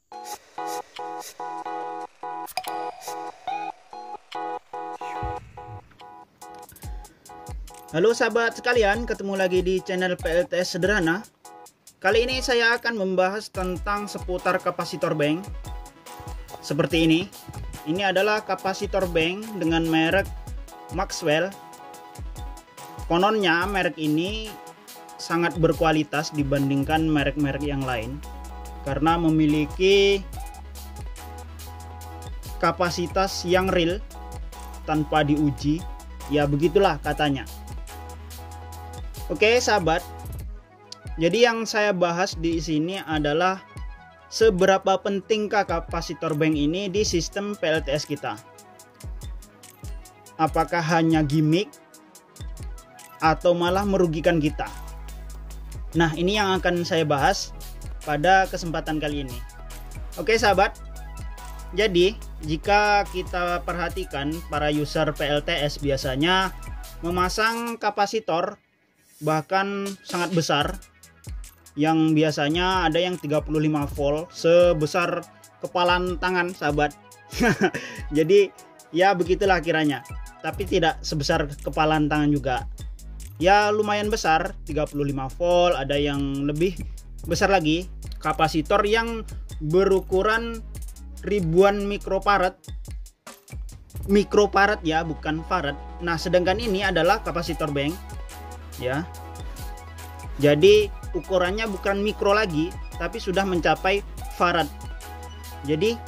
Halo sahabat sekalian, ketemu lagi di channel PLTS Sederhana. Kali ini saya akan membahas tentang seputar kapasitor bank. Seperti ini. Ini adalah kapasitor bank dengan merek Maxwell. Kononnya merek ini sangat berkualitas dibandingkan merek-merek yang lain karena memiliki kapasitas yang real tanpa diuji. Ya begitulah katanya. Oke sahabat, jadi yang saya bahas di sini adalah seberapa pentingkah kapasitor bank ini di sistem PLTS kita. Apakah hanya gimmick atau malah merugikan kita? Nah, ini yang akan saya bahas pada kesempatan kali ini. Oke sahabat, jadi jika kita perhatikan para user PLTS biasanya memasang kapasitor bahkan sangat besar, yang biasanya ada yang 35 volt sebesar kepalan tangan sahabat. Jadi ya begitulah kiranya, tapi tidak sebesar kepalan tangan juga, ya lumayan besar, 35 volt. Ada yang lebih besar lagi, kapasitor yang berukuran ribuan mikrofarad ya, bukan farad. Nah sedangkan ini adalah kapasitor bank ya, jadi ukurannya bukan mikro lagi tapi sudah mencapai farad. Jadi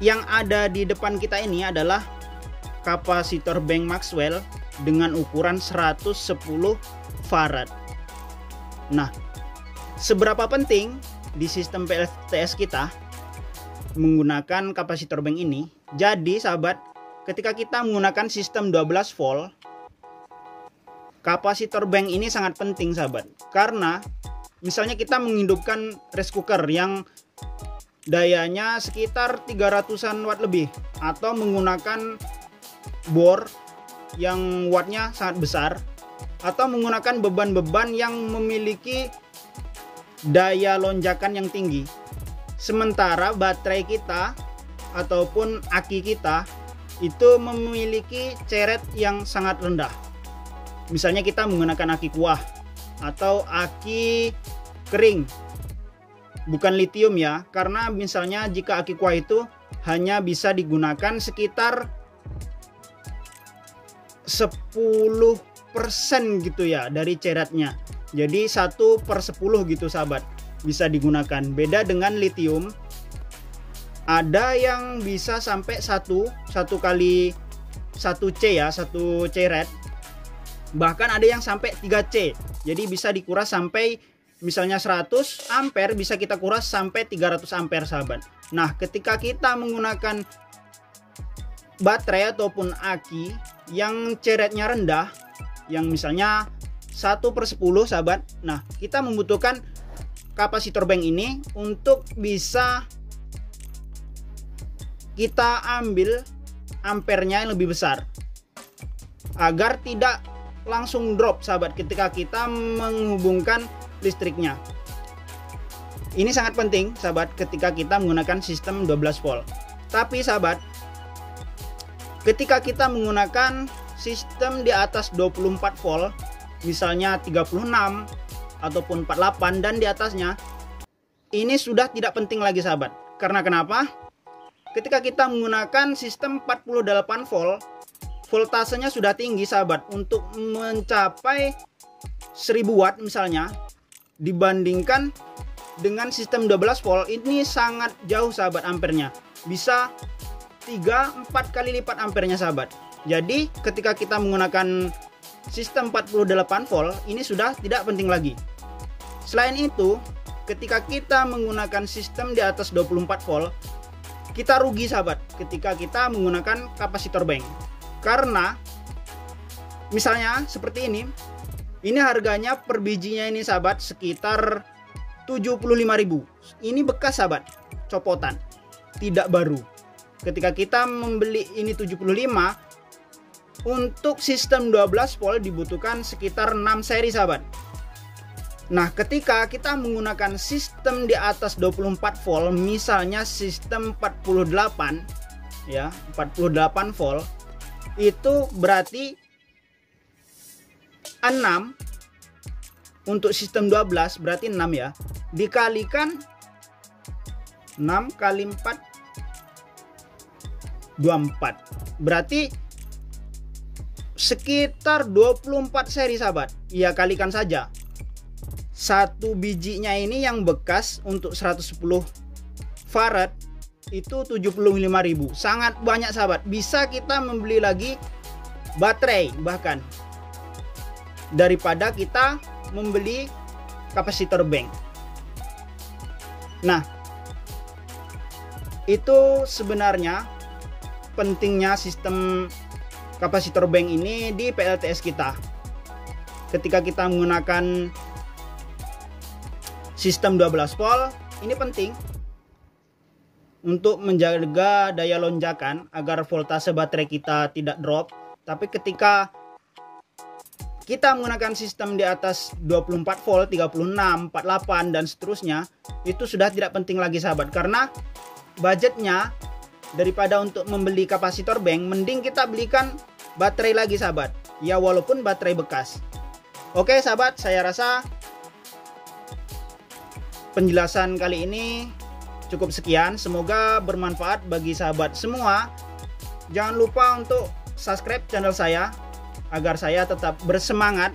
yang ada di depan kita ini adalah kapasitor bank Maxwell dengan ukuran 110 farad. Nah, seberapa penting di sistem PLTS kita menggunakan kapasitor bank ini? Jadi sahabat, ketika kita menggunakan sistem 12 volt, kapasitor bank ini sangat penting sahabat, karena misalnya kita menghidupkan rice cooker yang dayanya sekitar 300-an watt lebih, atau menggunakan bor yang wattnya sangat besar, atau menggunakan beban-beban yang memiliki daya lonjakan yang tinggi, sementara baterai kita ataupun aki kita itu memiliki ceret yang sangat rendah. Misalnya kita menggunakan aki kuah atau aki kering, bukan lithium ya, karena misalnya jika aki kuah itu hanya bisa digunakan sekitar 10% gitu ya dari ceretnya, jadi 1/10 gitu sahabat bisa digunakan. Beda dengan lithium, ada yang bisa sampai 1 kali 1C ya, 1 ceret, bahkan ada yang sampai 3C. Jadi bisa dikuras sampai misalnya 100 ampere bisa kita kuras sampai 300 ampere sahabat. Nah ketika kita menggunakan baterai ataupun aki yang ceretnya rendah, yang misalnya 1/10 sahabat, nah kita membutuhkan kapasitor bank ini untuk bisa kita ambil ampernya yang lebih besar, agar tidak langsung drop sahabat ketika kita menghubungkan listriknya. Ini sangat penting sahabat ketika kita menggunakan sistem 12 volt. Tapi sahabat, ketika kita menggunakan sistem di atas 24 volt, misalnya 36 ataupun 48 dan di atasnya, ini sudah tidak penting lagi sahabat. Karena kenapa? Ketika kita menggunakan sistem 48 volt, voltasenya sudah tinggi sahabat, untuk mencapai 1000 watt misalnya, dibandingkan dengan sistem 12 volt ini sangat jauh sahabat ampernya, bisa 3-4 kali lipat ampernya sahabat. Jadi ketika kita menggunakan sistem 48 volt ini sudah tidak penting lagi. Selain itu, ketika kita menggunakan sistem di atas 24 volt, kita rugi sahabat ketika kita menggunakan kapasitor bank. Karena misalnya seperti ini harganya per bijinya ini sahabat sekitar 75.000. Ini bekas sahabat, copotan, tidak baru. Ketika kita membeli ini 75, untuk sistem 12 volt dibutuhkan sekitar 6 seri sahabat. Nah, ketika kita menggunakan sistem di atas 24 volt, misalnya sistem 48 ya, 48 volt, itu berarti 6 untuk sistem 12 berarti 6 ya, dikalikan 6 kali 4 24, berarti sekitar 24 seri sahabat. Ya, kalikan saja. Satu bijinya ini yang bekas untuk 110 farad itu 75.000. Sangat banyak sahabat. Bisa kita membeli lagi baterai bahkan daripada kita membeli kapasitor bank. Nah, itu sebenarnya pentingnya sistem kapasitor bank ini di PLTS kita. Ketika kita menggunakan sistem 12 volt, ini penting untuk menjaga daya lonjakan agar voltase baterai kita tidak drop. Tapi ketika kita menggunakan sistem di atas 24 volt, 36, 48 dan seterusnya, itu sudah tidak penting lagi sahabat, karena budgetnya daripada untuk membeli kapasitor bank, mending kita belikan baterai lagi sahabat. Ya, walaupun baterai bekas. Oke sahabat, saya rasa penjelasan kali ini cukup sekian. Semoga bermanfaat bagi sahabat semua. Jangan lupa untuk subscribe channel saya agar saya tetap bersemangat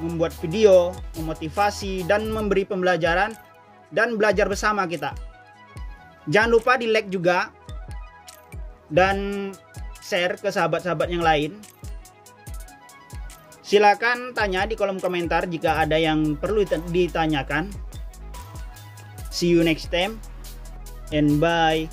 membuat video, memotivasi dan memberi pembelajaran dan belajar bersama kita. Jangan lupa di like juga dan share ke sahabat-sahabat yang lain. Silakan tanya di kolom komentar jika ada yang perlu ditanyakan. See you next time and bye.